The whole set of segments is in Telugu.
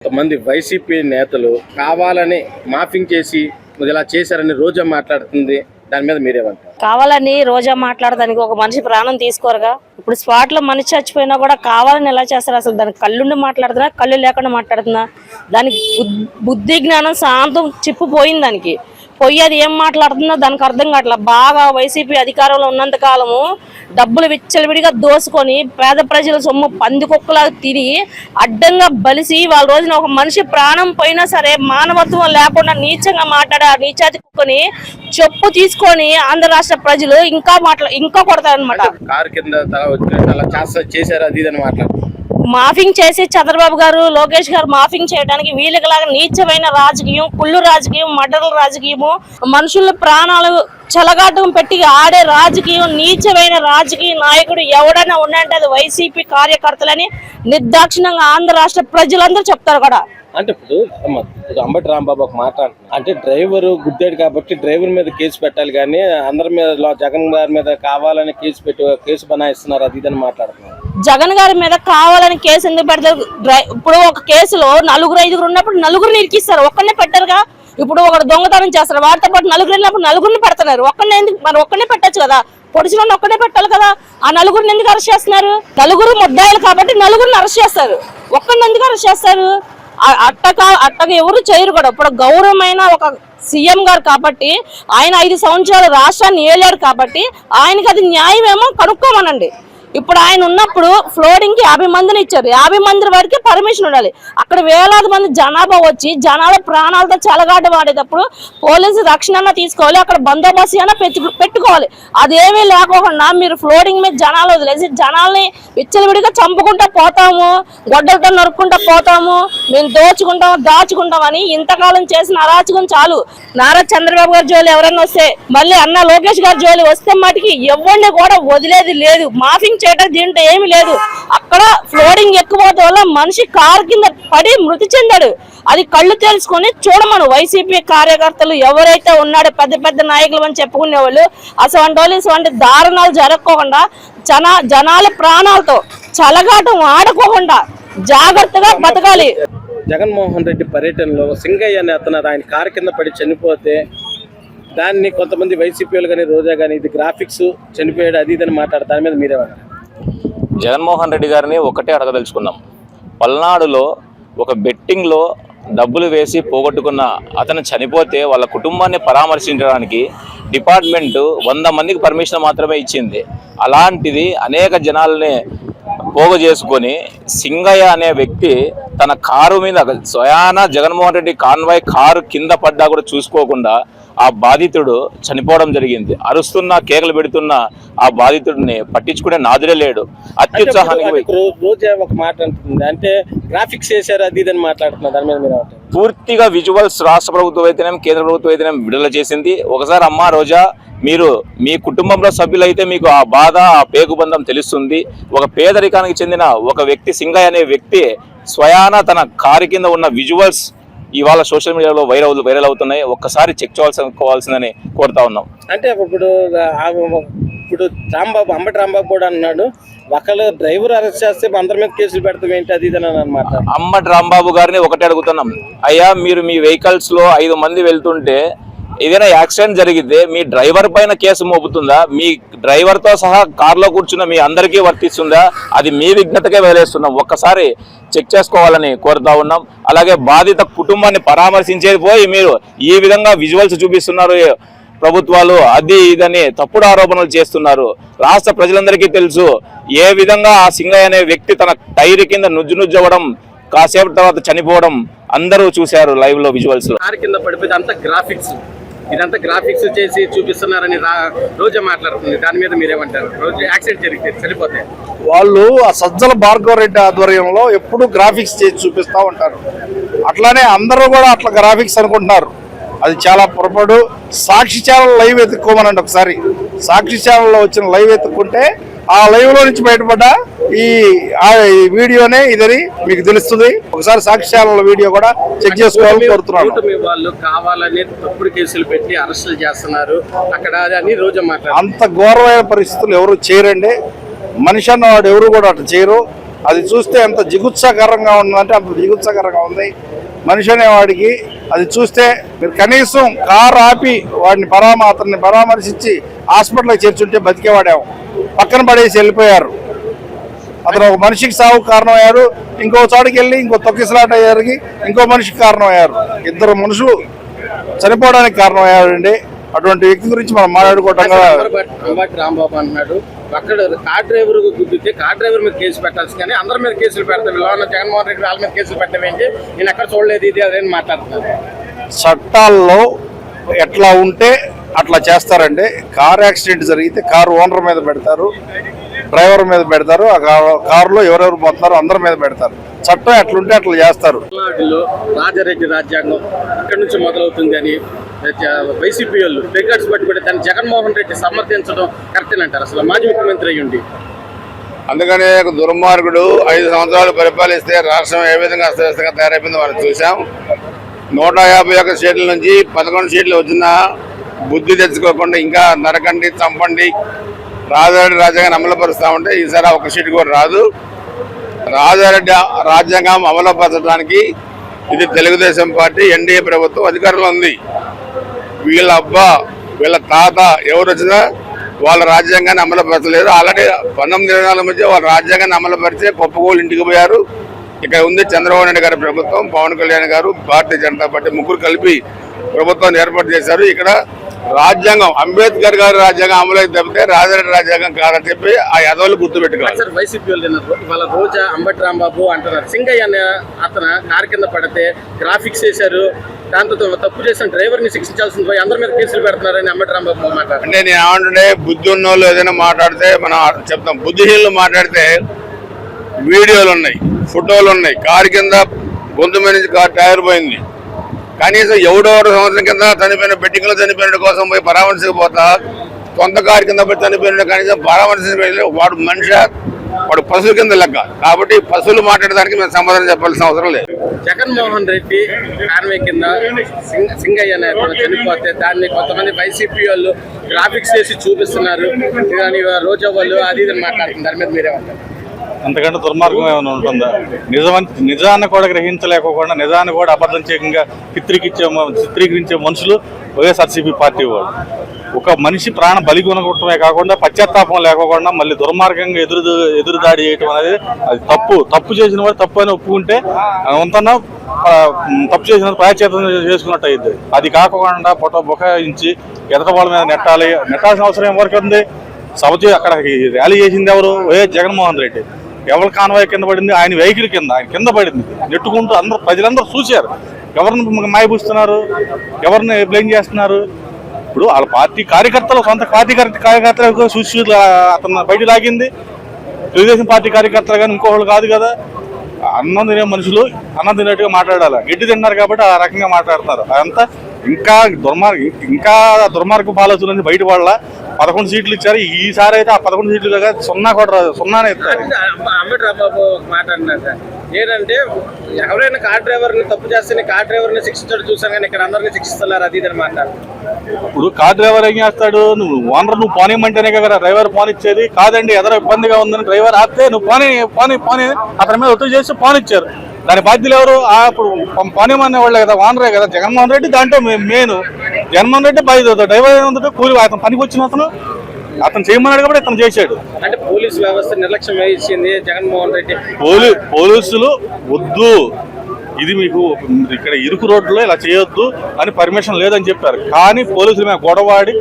కొంతమంది వైసీపీ నేతలు కావాలని మాఫింగ్ చేసి ఇలా చేశారని రోజా మాట్లాడుతుంది. దాని మీద మీరేమంటారు? కావాలని రోజా మాట్లాడడానికి ఒక మనిషి ప్రాణం తీసుకోరుగా. ఇప్పుడు స్పాట్ లో మనిషి చచ్చిపోయినా కూడా కావాలని ఎలా చేస్తారు? అసలు దానికి కళ్ళుండి మాట్లాడుతున్నా, కళ్ళు లేకుండా మాట్లాడుతున్నా? దానికి బుద్ధి జ్ఞానం శాంతం చిప్పుపోయింది. దానికి పోయి అది ఏం మాట్లాడుతుందో దానికి అర్థం కావట్లా. బాగా వైసీపీ అధికారంలో ఉన్నంత కాలము డబ్బులు విచ్చలవిడిగా దోసుకొని పేద ప్రజల సొమ్ము పందికొక్కలా తిరిగి అడ్డంగా బలిసి వాళ్ళ రోజున ఒక మనిషి ప్రాణం పోయినా సరే మానవత్వం లేకుండా నీచంగా మాట్లాడే ఆ నీచాతి కుక్కని చెప్పు తీసుకొని ఆంధ్ర రాష్ట్ర ప్రజలు ఇంకా కొడతారనమాట. కారు కింద చేశారు అది ఇది అని మాట్లాడుతున్నారు. మాఫింగ్ చేసి చంద్రబాబు గారు, లోకేష్ గారు మాఫింగ్ చేయడానికి వీళ్ళకిలాగా నీచమైన రాజకీయం, కుళ్ళు రాజకీయం, మర్డర్ల రాజకీయము, మనుషుల ప్రాణాలు చెలగాటం పెట్టి ఆడే రాజకీయం, నీచమైన రాజకీయ నాయకుడు ఎవడైనా ఉన్నాయంటే అది వైసీపీ కార్యకర్తలని నిర్దాక్షిణంగా ఆంధ్ర రాష్ట్ర ప్రజలందరూ చెప్తారు కూడా. అంటే ఇప్పుడు అంబటి రాంబాబు ఒక మాట్లాడుతున్నారు. అంటే డ్రైవర్ గుద్దాడు కాబట్టి డ్రైవర్ మీద కేసు పెట్టాలి, కానీ అందరి మీద జగన్ గారి మీద కావాలని కేసు బనాయిస్తున్నారు అది ఇదని మాట్లాడుతున్నారు. జగన్ గారి మీద కావాలని కేసు ఎందుకు పెడతారు? ఇప్పుడు ఒక కేసులో 4-5 ఉన్నప్పుడు 4 ఇరికిస్తారు, ఒక్కనే పెట్టారుగా. ఇప్పుడు ఒకడు దొంగతనం చేస్తారు, వారితో పాటు 4 వెళ్ళినప్పుడు 4 పెడుతున్నారు. ఒక్కనే పెట్టచ్చు కదా, పొడిచిన ఒక్కనే పెట్టాలి కదా. ఆ 4 ఎందుకు అరెస్ట్ చేస్తున్నారు? 4 ముద్దాయిలు కాబట్టి 4 అరెస్ట్ చేస్తారు, ఒక్కడిని ఎందుకు అరెస్ట్ చేస్తారు? అట్టగా ఎవరు చేయరు కూడా. ఇప్పుడు గౌరవమైన ఒక సీఎం గారు కాబట్టి ఆయన 5 సంవత్సరాలు రాష్ట్రాన్ని ఏలాడు కాబట్టి ఆయనకి అది న్యాయమేమో కనుక్కోమనండి. ఇప్పుడు ఆయన ఉన్నప్పుడు ఫ్లోరింగ్ కి 50 మందిని ఇచ్చారు, 50 మంది వరకు పర్మిషన్ ఉండాలి. అక్కడ వేలాది మంది జనాభా వచ్చి జనాల ప్రాణాలతో చెలగాట వాడేటప్పుడు పోలీసు రక్షణ తీసుకోవాలి, అక్కడ బందోబస్తు అయినా పెట్టుకోవాలి. అదేమీ లేకోకుండా మీరు ఫ్లోరింగ్ మీద జనాలు వదిలేసి జనాల్ని విచ్చలవిడిగా చంపుకుంటా పోతాము, గొడ్డలతో నరుక్కుంటా పోతాము, మేము దాచుకుంటాం అని ఇంతకాలం చేసిన అరాచకం చాలు. నారా చంద్రబాబు గారి జోలి ఎవరైనా వస్తే, మళ్ళీ అన్న లోకేష్ గారి జోలి వస్తే మటుకి ఎవరిని కూడా వదిలేది లేదు. మాఫింగ్ చేయడం దీంట్లో ఏమి లేదు. అక్కడ ఫ్లోరింగ్ ఎక్కువడం వల్ల మనిషి కారు కింద పడి మృతి చెందాడు. అది కళ్ళు తెలుసుకొని చూడమను. వైసీపీ కార్యకర్తలు ఎవరైతే ఉన్నాడో పెద్ద నాయకులు అని చెప్పుకునే వాళ్ళు అటువంటి దారుణాలు జరగకుండా జనాల ప్రాణాలతో చలగాటం ఆడుకోకుండా జాగ్రత్తగా బతకాలి. జగన్మోహన్ రెడ్డి పర్యటనలో సింగయ్య అనే అతను ఆయన కారు కింద పడి చనిపోతే దాన్ని కొంతమంది వైసీపీలు కానీ రోజా కానీ ఇది గ్రాఫిక్స్ చనిపోయాడు అది ఇదని మాట్లాడతారు. దాని మీద మీరేమంటారు? జగన్మోహన్ రెడ్డి గారిని ఒకటే అడగదలుచుకున్నాం. పల్నాడులో ఒక బెట్టింగ్లో డబ్బులు వేసి పోగొట్టుకున్న అతను చనిపోతే వాళ్ళ కుటుంబాన్ని పరామర్శించడానికి డిపార్ట్మెంటు 100 మందికి పర్మిషన్ మాత్రమే ఇచ్చింది. అలాంటిది అనేక జనాలని పోగు చేసుకొని సింగయ్య అనే వ్యక్తి తన కారు మీద స్వయాన జగన్మోహన్ రెడ్డి కాన్వాయ్ కారు కింద పడ్డా కూడా చూసుకోకుండా ఆ బాధితుడు చనిపోవడం జరిగింది. అరుస్తున్న కేకలు పెడుతున్న ఆ బాధితుడిని పట్టించుకునే నాదుడే లేడు. అత్యుత్సాహానికి రోజా ఒక మాట అంటుంది, అంటే గ్రాఫిక్స్ చేశారు అది ఇదని మాట్లాడుతున్నారు. దాని మీద మీరు పూర్తిగా విజువల్స్ రాష్ట్ర ప్రభుత్వం అయితేనే కేంద్ర ప్రభుత్వం అయితేనే విడుదల చేసింది. ఒకసారి అమ్మ రోజా, మీరు మీ కుటుంబంలో సభ్యులైతే మీకు ఆ బాధ, ఆ పేగుబంధం తెలుస్తుంది. ఒక పేదరికానికి చెందిన ఒక వ్యక్తి సింగయ్య అనే వ్యక్తి స్వయాన తన కారు కింద ఉన్న విజువల్స్ ఇవాళ సోషల్ మీడియాలో వైరల్ అవుతున్నాయి. ఒక్కసారి చెక్ చేసుకోవాల్సిందని కోరుతా ఉన్నాం. అంటే ఇప్పుడు రాంబాబు, అంబటి రాంబాబు కూడా అన్నాడు, ఒకళ్ళు డ్రైవర్ అరెస్ట్ చేస్తే అందరి మీద కేసులు పెడతాం ఏంటి అది ఇది అన్నమాట. అంబటి రాంబాబు గారిని ఒకటే అడుగుతున్నాం, అయ్యా మీరు మీ వెహికల్స్ లో 5 మంది వెళ్తుంటే ఏదైనా యాక్సిడెంట్ జరిగితే మీ డ్రైవర్ పైన కేసు మోపుతుందా? మీ డ్రైవర్ తో సహా కార్లో కూర్చున్న మీ అందరికీ వర్తిస్తుందా? అది మీ విఘ్నతకే వదిలేస్తున్నాం. ఒక్కసారి చెక్ చేసుకోవాలని కోరుతా ఉన్నాం. అలాగే బాధిత కుటుంబాన్ని పరామర్శించేది పోయి మీరు ఈ విధంగా విజువల్స్ చూపిస్తున్నారు ప్రభుత్వాలు, అది ఇదని తప్పుడు ఆరోపణలు చేస్తున్నారు. రాష్ట్ర ప్రజలందరికీ తెలుసు ఏ విధంగా ఆ సింగయ్య అనే వ్యక్తి తన టైర్ కింద నుజ్జువ్వడం, కాసేపు తర్వాత చనిపోవడం అందరూ చూశారు లైవ్ లో విజువల్స్ లో. కారు కింద పడిపోతే అంతా గ్రాఫిక్స్, ఇదంతా గ్రాఫిక్స్ చేసి చూపిస్తున్నారని రోజా మాట్లాడుతుంది. దాని మీద మీరేమంటారు? రోజు యాక్సిడెంట్ జరిగితే చనిపోతే వాళ్ళు ఆ సజ్జల భార్గవరెడ్డి ఆధ్వర్యంలో ఎప్పుడు గ్రాఫిక్స్ చేసి చూపిస్తూ ఉంటారు. అట్లానే అందరూ కూడా అట్లా గ్రాఫిక్స్ అనుకుంటున్నారు. అది చాలా పొరపాటు. సాక్షి ఛానల్ లైవ్ ఎత్తుక్కోమనండి ఒకసారి. సాక్షి ఛానల్లో వచ్చిన లైవ్ ఎత్తుక్కుంటే ఆ లైవ్ లో నుంచి బయటపడ్డ ఈ వీడియోనే ఇదని మీకు తెలుస్తుంది. ఒకసారి సాక్షి ఛానల్ వీడియో కూడా చెక్ చేసుకోవాలని కోరుతున్నాను. వాళ్ళు కావాలని తప్పుడు కేసులు పెట్టి అరెస్టులు చేస్తున్నారు అక్కడ అని రోజా మాట్లాడారు. అంత ఘోరమైన పరిస్థితులు ఎవరు చేయరండి. మనిషి అన్నవాడు ఎవరు కూడా అట్లా చేయరు. అది చూస్తే ఎంత జిగుత్సాకరంగా ఉందంటే అంత జిగుత్సాకరంగా ఉంది. మనిషి అనేవాడికి అది చూస్తే మీరు కనీసం కారు ఆపి వాడిని అతన్ని పరామర్శించి హాస్పిటల్కి చేర్చుంటే బతికేవాడేమో, పక్కన పడేసి వెళ్ళిపోయారు. అతను ఒక మనిషికి సాగు కారణమయ్యారు, ఇంకో చోటుకి వెళ్ళి ఇంకో తొక్కిసలాట అయ్యారికి ఇంకో మనిషికి కారణమయ్యారు. ఇద్దరు మనుషులు చనిపోవడానికి కారణమయ్యారండి. అటువంటి వ్యక్తి గురించి మనం మాట్లాడుకోవటం అంబటి రాంబాబు అన్నాడు, అక్కడ కార్ డ్రైవర్ గుద్దితే కార్ డ్రైవర్ మీద కేసు పెట్టాల్సి, కానీ అందరి మీద కేసులు పెడతారు. జగన్మోహన్ రెడ్డి వాళ్ళ మీద కేసులు పెట్టవేంటి, నేను ఎక్కడ చూడలేదు ఇది అదేని మాట్లాడుతున్నారు. చట్టాల్లో ఎట్లా ఉంటే అట్లా చేస్తారండి. కార్ యాక్సిడెంట్ జరిగితే కారు ఓనర్ మీద పెడతారు, డ్రైవర్ మీద పెడతారు, ఆ కారులో ఎవరెవరు పోతున్నారో అందరి మీద పెడతారు. చట్టం ఎట్లుంటే అట్లా చేస్తారు. తమిళనాడులో రాజారెడ్డి రాజ్యాంగం ఇక్కడి నుంచి మొదలవుతుంది అని వైసీపీ వాళ్ళు రికార్డ్స్ పట్టుకుంటే దాన్ని జగన్మోహన్ రెడ్డి సమర్థించడం కరెక్ట్ అంటారు అసలు మాజీ ముఖ్యమంత్రి అయ్యుండి? అందుకనే దుర్మార్గుడు 5 సంవత్సరాలు పరిపాలిస్తే రాష్ట్రం ఏ విధంగా అస్తవ్యస్తంగా తయారైపోయిందో మనం చూసాం. 151 సీట్ల నుంచి 11 సీట్లు వచ్చినా బుద్ధి తెచ్చుకోకుండా ఇంకా నరకండి, చంపండి, రాజారెడ్డి రాజ్యాంగాన్ని అమలుపరుస్తా ఉంటే ఈసారి 1 సీటు కూడా రాదు. రాజారెడ్డి రాజ్యాంగం అమలుపరచడానికి ఇది తెలుగుదేశం పార్టీ ఎన్డీఏ ప్రభుత్వం అధికారంలో ఉంది. వీళ్ళ అబ్బా వీళ్ళ తాత ఎవరు వచ్చినా వాళ్ళ రాజ్యాంగాన్ని అమలుపరచలేదు. ఆల్రెడీ 1924 మధ్య వాళ్ళ రాజ్యాంగాన్ని అమలుపరిచే పప్పుకోళ్ళు ఇంటికి పోయారు. ఇక్కడ ఉంది చంద్రబాబు నాయుడు గారి ప్రభుత్వం, పవన్ కళ్యాణ్ గారు, భారతీయ జనతా పార్టీ ముగ్గురు కలిపి ప్రభుత్వాన్ని ఏర్పాటు చేశారు. ఇక్కడ రాజ్యాంగం అంబేద్కర్ గారి రాజ్యాంగం అమలైతే తప్పితే రాజారెడ్డి రాజ్యాంగం కాదని చెప్పి ఆ యాదవులు గుర్తుపెట్టుకోవాలి. వైసీపీ వాళ్ళ రోజా అంబటి రాంబాబు అంటున్నారు, సింగయ్య అనే అతను కారు కింద పడితే గ్రాఫిక్స్ చేశారు, దాంతో తప్పు చేసిన డ్రైవర్ ని శిక్షించాల్సింది పోయి అందరి మీద కేసులు పెడుతున్నారని అంబటి రాంబాబు మాట్లాడారు. అంటే నేను ఏమంటుండే, బుద్ధి ఉన్న వాళ్ళు ఏదైనా మాట్లాడితే మనం చెప్తాం, బుద్ధిహీనులు మాట్లాడితే వీడియోలు ఉన్నాయి, ఫోటోలు ఉన్నాయి. కారు కింద గొంతు మీద నుంచి కారు టైర్ పోయింది. కనీసం ఎవడో 1 సంవత్సరం కింద చనిపోయిన బెట్టింగ్లో చనిపోయిన కోసం పోయి పరామర్శించకపోతా సొంత కారు కింద పోయి చనిపోయిన కనీసం పరామర్శించ వాడు మనిషి, వాడు పశువు కింద లెక్క. కాబట్టి పశువులు మాట్లాడడానికి మేము సమాధానం చెప్పాల్సిన అవసరం లేదు. జగన్మోహన్ రెడ్డి కార్మిక కింద సింగయ్య అనే చనిపోతే దాన్ని కొంతమంది వైసీపీ వాళ్ళు గ్రాఫిక్స్ చేసి చూపిస్తున్నారు, కానీ రోజా వాళ్ళు అది ఇది మాట్లాడుతున్నారు. దాని మీద మీరేమంటారు? అంతకంటే దుర్మార్గం ఏమైనా ఉంటుందా? నిజాన్ని కూడా గ్రహించలేకపోకుండా నిజాన్ని కూడా అబద్ధంగా చిత్రీకరించే మనుషులు వైఎస్ఆర్సీపీ పార్టీ వాళ్ళు. ఒక మనిషి ప్రాణం బలి కొనగొట్టడమే కాకుండా పశ్చాత్తాపం లేకోకుండా మళ్ళీ దుర్మార్గంగా ఎదురుదాడి చేయటం అనేది అది తప్పు చేసిన వాడు తప్పు అని ఒప్పుకుంటే అంతన్నా తప్పు చేసిన ప్రాయశ్చిత్తం చేసుకున్నట్టు అయింది. అది కాకుండా బుకాయించి ఎదట వాళ్ళ మీద నెట్టాల్సిన అవసరం ఎవరికి ఉంది? అక్కడ ర్యాలీ చేసింది ఎవరు? వైఎస్ జగన్మోహన్ రెడ్డి. ఎవరి కాన్వాయ్ కింద పడింది? ఆయన వెహికల్ కింద, ఆయన కింద పడింది. నెట్టుకుంటూ ప్రజలందరూ చూశారు. ఎవరిని మాయబూస్తున్నారు, ఎవరిని బ్లేమ్ చేస్తున్నారు? ఇప్పుడు వాళ్ళ పార్టీ కార్యకర్తలు, సొంత పార్టీ కార్యకర్తలు చూసి అతను బయట లాగింది. తెలుగుదేశం పార్టీ కార్యకర్తలు కానీ ఇంకోళ్ళు కాదు కదా. అన్నం తినే మనుషులు అన్నం తినేట్టుగా మాట్లాడాలి. గడ్డి తిన్నారు కాబట్టి ఆ రకంగా మాట్లాడుతున్నారు. అదంతా ఇంకా దుర్మార్గపు ఆలోచనలు బయట వాళ్ళ 11 సీట్లు ఇచ్చారు. ఈసారి అయితే ఆ 11 సీట్లు కదా 0 కూడా రాదు, 0నే ఇస్తారు. అంబటి రాంబాబు మాట్లాడినాక ఏంటంటే, ఎవరైనా కార్ డ్రైవర్ ని తప్పు చేస్తే కార్ డ్రైవర్ ని శిక్షించడం చూసాను, కానీ ఇక్కడ అందరినీ శిక్షిస్తున్నారు అది ఇది మాట్లాడు. ఇప్పుడు కార్ డ్రైవర్ ఏం చేస్తాడు? ఓనర్ నువ్వు పోనీమంటేనే కదా డ్రైవర్ పోనిచ్చేది. కాదండి ఎదరో ఇబ్బందిగా ఉందని డ్రైవర్ ఆపితే నువ్వు పోనీ అతని మీద ఒత్తిడి చేసి పోనిచ్చారు. దాని బాధ్యులు ఎవరు? ఇప్పుడు పోనీమనే వాళ్ళే కదా, ఓనరే కదా జగన్మోహన్ రెడ్డి. దాంట్లో మెయిన్ జగన్మోహన్ రెడ్డి బాధ్యత. డ్రైవర్ ఏముందంటే కూలి అతను పనికి వచ్చిన అతను చేయమన్నాడు కాబట్టి అతను చేశాడు. అంటే పోలీసు వ్యవస్థ నిర్లక్ష్యం వహించింది జగన్మోహన్ రెడ్డి. పోలీసులు వద్దు, ఇది మీకు ఇక్కడ ఇరుకు రోడ్లో ఇలా చేయొద్దు అని పర్మిషన్ లేదని చెప్పారు. కానీ పోలీసులు మేము గొడవాడి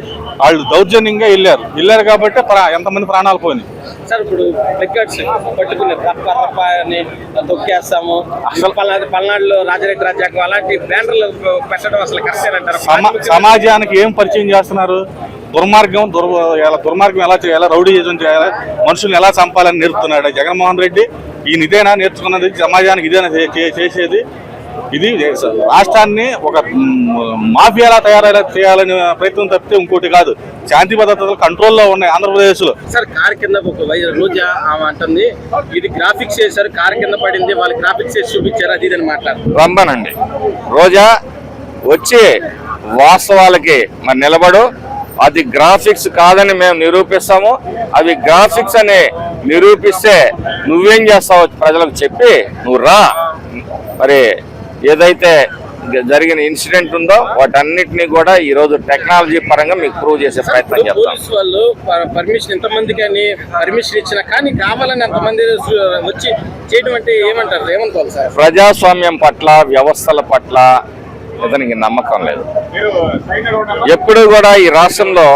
వాళ్ళు దౌర్జన్యంగా వెళ్ళారు కాబట్టి ఎంతమంది ప్రాణాలు పోయినాయి. సార్ ఇప్పుడు రికార్డ్స్ పట్టుకుని తొక్కేస్తాము, అసలు పల్నాడులో రాజారెడ్డి రాజ్యాంగం అలాంటి బ్యానర్లు పెట్టడం అసలు కష్టం. సమాజానికి ఏం పరిచయం చేస్తున్నారు? దుర్మార్గం ఎలా చేయాలా, రౌడీయిజం చేయాలా, మనుషుల్ని ఎలా చంపాలని నేర్పుతున్నాడు జగన్మోహన్ రెడ్డి. ఈయన ఇదేనా నేర్చుకున్నది? సమాజానికి ఇదేనా చేసేది? ఇది రాష్ట్రాన్ని ఒక మాఫియాలా చేయాలని ప్రయత్నం తప్పితే ఇంకోటి కాదు. శాంతి భద్రతలు కంట్రోల్లో ఉన్నాయి ఆంధ్రప్రదేశ్ లో. సార్ కారు కింద ఒక రోజా ఆమె అంటుంది, ఇది గ్రాఫిక్స్ చేశారు, కారు కింద పడింది, వాళ్ళు గ్రాఫిక్స్ చేసి చూపించారు అది ఇది మాట్లాడు. రంబనండి రోజా వచ్చి వాస్తవాలకి నిలబడు. అది గ్రాఫిక్స్ కాదని మేము నిరూపిస్తాము. అవి గ్రాఫిక్స్ అనే నిరూపిస్తే నువ్వేం చేస్తావో ప్రజలకు చెప్పి నువ్వు రా. మరి ఏదైతే జరిగిన ఇన్సిడెంట్ ఉందో వాటన్నిటినీ కూడా ఈ రోజు టెక్నాలజీ పరంగా మీకు ప్రూవ్ చేసే ప్రయత్నం చేస్తాం. పోలీసు వాళ్ళు పర్మిషన్ ఎంతమందికి అని పర్మిషన్ ఇచ్చినా కానీ కావాలని అంతమంది వచ్చి చేయడం అంటే ఏమంటారు సార్? ప్రజాస్వామ్యం పట్ల, వ్యవస్థల పట్ల ఇతనికి నమ్మకం లేదు. ఎప్పుడు కూడా ఈ రాష్ట్రంలో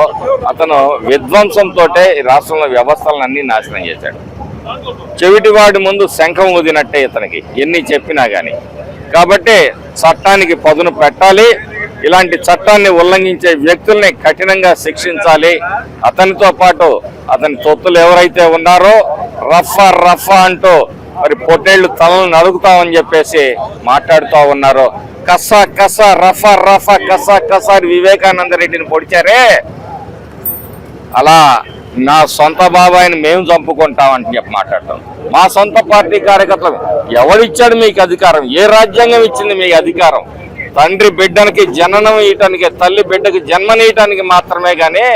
అతను విధ్వంసంతో ఈ రాష్ట్రంలో వ్యవస్థలను అన్ని నాశనం చేశాడు. చెవిటివాడి ముందు శంఖం ఊదినట్టే ఇతనికి ఎన్ని చెప్పినా గాని. కాబట్టి చట్టానికి పదును పెట్టాలి. ఇలాంటి చట్టాన్ని ఉల్లంఘించే వ్యక్తుల్ని కఠినంగా శిక్షించాలి. అతనితో పాటు అతని తొత్తులు ఎవరైతే ఉన్నారో రఫా అంటూ మరి పొట్టేళ్లు తలను నరుకుతామని చెప్పేసి మాట్లాడుతూ ఉన్నారో, కస రఫా కస వివేకానంద రెడ్డిని పొడిచారే, అలా నా సొంత బాబాయిని మేము చంపుకుంటామని చెప్పి మాట్లాడతాం. మా సొంత పార్టీ కార్యకర్తలు ఎవరిచ్చాడు మీకు అధికారం? ఏ రాజ్యాంగం ఇచ్చింది మీకు అధికారం? తండ్రి బిడ్డనికి జననం ఇయటానికి, తల్లి బిడ్డకి జన్మనీయటానికి మాత్రమే గానీ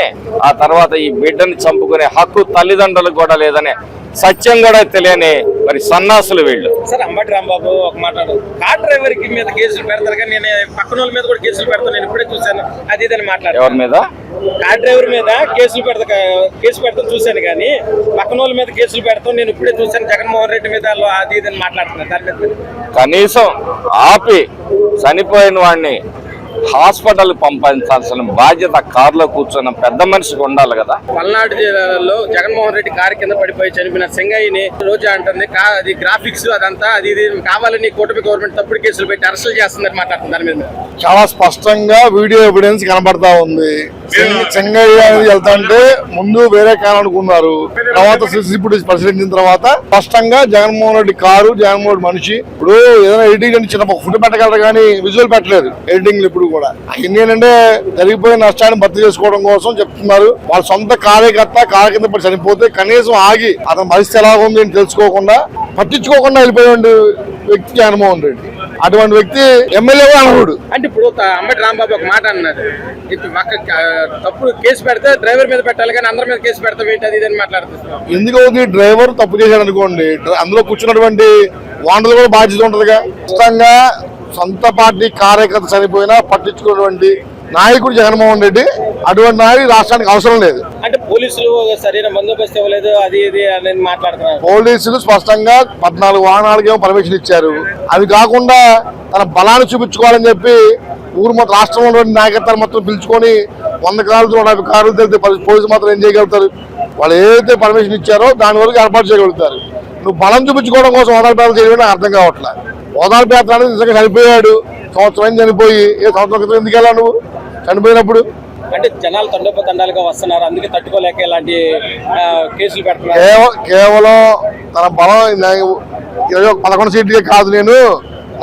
ఆ తర్వాత ఈ బిడ్డని చంపుకునే హక్కు తల్లిదండ్రులకు కూడా లేదనే సత్యం కూడా తెలియని మరి సన్నాసులు వీళ్ళు. సార్ అంబటి రాంబాబు ఒక మాట్లాడు, కార్ డ్రైవర్ కి మీద కేసులు పెడతారు కానీ నేను పక్కన వాళ్ళ మీద కూడా కేసులు పెడతాను, నేను ఇప్పుడే చూశాను అది ఇదని మాట్లాడు. ఎవరి మీద? కార్ డ్రైవర్ మీద కేసు పెడతాను చూశాను కానీ పక్కన వాళ్ళ మీద కేసులు పెడతాం నేను ఇప్పుడే చూశాను, జగన్మోహన్ రెడ్డి మీద అది ఇదని మాట్లాడుతున్నారు. దాని మీద కనీసం ఆపి చనిపోయిన వాడిని హాస్పిటల్ పంపించాల్సిన బాధ్యత కారులో కూర్చున్న పెద్ద మనిషికి ఉండాలి కదా. పల్నాడు జిల్లాలో జగన్మోహన్ రెడ్డి కారు కింద పడిపోయి చనిపోయిన సింగయ్యని రోజా అంటుంది అది గ్రాఫిక్స్ అదంతా అది ఇది కావాలని కూటమి గవర్నమెంట్ తప్పుడు కేసులు పెట్టి అరెస్టులు చేస్తుందని మాట్లాడుతుంది. దాని మీద చాలా స్పష్టంగా వీడియో ఎవిడెన్స్ కనబడతా ఉంది. సింగయ్య అనేది వెళ్తాంటే ముందు వేరే కారు అనుకున్నారు, తర్వాత సీసీ ఫుటేజ్ పరిశీలించిన తర్వాత స్పష్టంగా జగన్మోహన్ రెడ్డి కారు, జగన్మోహన్ రెడ్డి మనిషి. ఇప్పుడు ఏదైనా ఎడిటింగ్ అని చిన్న ఫుడ్ పెట్టగలరు కానీ విజువల్ పెట్టలేదు ఎడిటింగ్. ఇప్పుడు కూడా అవన్నీ ఏంటంటే జరిగిపోయిన నష్టాన్ని భర్తీ చేసుకోవడం కోసం చెప్తున్నారు. వాళ్ళ సొంత కార్యకర్త కారు కింద పడి చనిపోతే కనీసం ఆగి అతని పరిస్థితి ఎలా ఉంది అని తెలుసుకోకుండా పట్టించుకోకుండా వెళ్ళిపోయిన వ్యక్తి జగన్మోహన్ రెడ్డి. అటువంటి వ్యక్తి ఎమ్మెల్యే అనకూడదు. అంటే ఇప్పుడు అంబటి రాంబాబు ఒక మాట అన్నారు, తప్పుడు కేసు పెడితే డ్రైవర్ మీద పెట్టాలి కానీ అందరి మీద కేసు పెడతాం ఏంటి అది ఇదని మాట్లాడుతున్నారు. ఎందుకు డ్రైవర్ తప్పు చేశాడు అనుకోండి, అందులో కూర్చున్నటువంటి వాండలు కూడా బాధ్యత ఉంటదిగా. ఖచ్చితంగా సొంత పార్టీ కార్యకర్త చనిపోయినా పట్టించుకున్నటువంటి నాయకుడు జగన్మోహన్ రెడ్డి. అటువంటి నాయకుడు రాష్ట్రానికి అవసరం లేదు. అంటే పోలీసులు సరైన బందోబస్తు ఇవ్వలేదు అది ఇది అనేది మాట్లాడుతున్నారు. పోలీసులు స్పష్టంగా 14 వాహనాలకేమో పర్మిషన్ ఇచ్చారు. అవి కాకుండా తన బలాన్ని చూపించుకోవాలని చెప్పి ఊరు మొత్తం రాష్ట్రంలో నాయకత్వాలు మొత్తం పిలుచుకొని 100 కార్లు 150 కార్లు తెలితే పోలీసులు మాత్రం ఏం చేయగలుగుతారు? వాళ్ళు ఏదైతే పర్మిషన్ ఇచ్చారో దాని వరకు ఏర్పాటు చేయగలుగుతారు. నువ్వు బలం చూపించుకోవడం కోసం ఓదార్పేత చేయడం నాకు అర్థం కావట్లేదు. ఓదార్పేత అనేది నిజంగా చనిపోయాడు, సంవత్సరం చనిపోయి ఏ సంవత్సరం క్రితం ఎందుకు వెళ్ళావు నువ్వు చనిపోయినప్పుడు? అంటే జనాలు తండోపతండాలుగా వస్తున్నారు, అందుకే తట్టుకోలేక ఇలాంటి కేసులు పెడుతున్నారు. కేవలం తన బలం 11 సీట్లకే కాదు,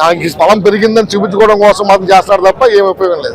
నాకు బలం పెరిగిందని చూపించుకోవడం కోసం మాత్రం చేస్తారు తప్ప ఏమి ఉపయోగం లేదు.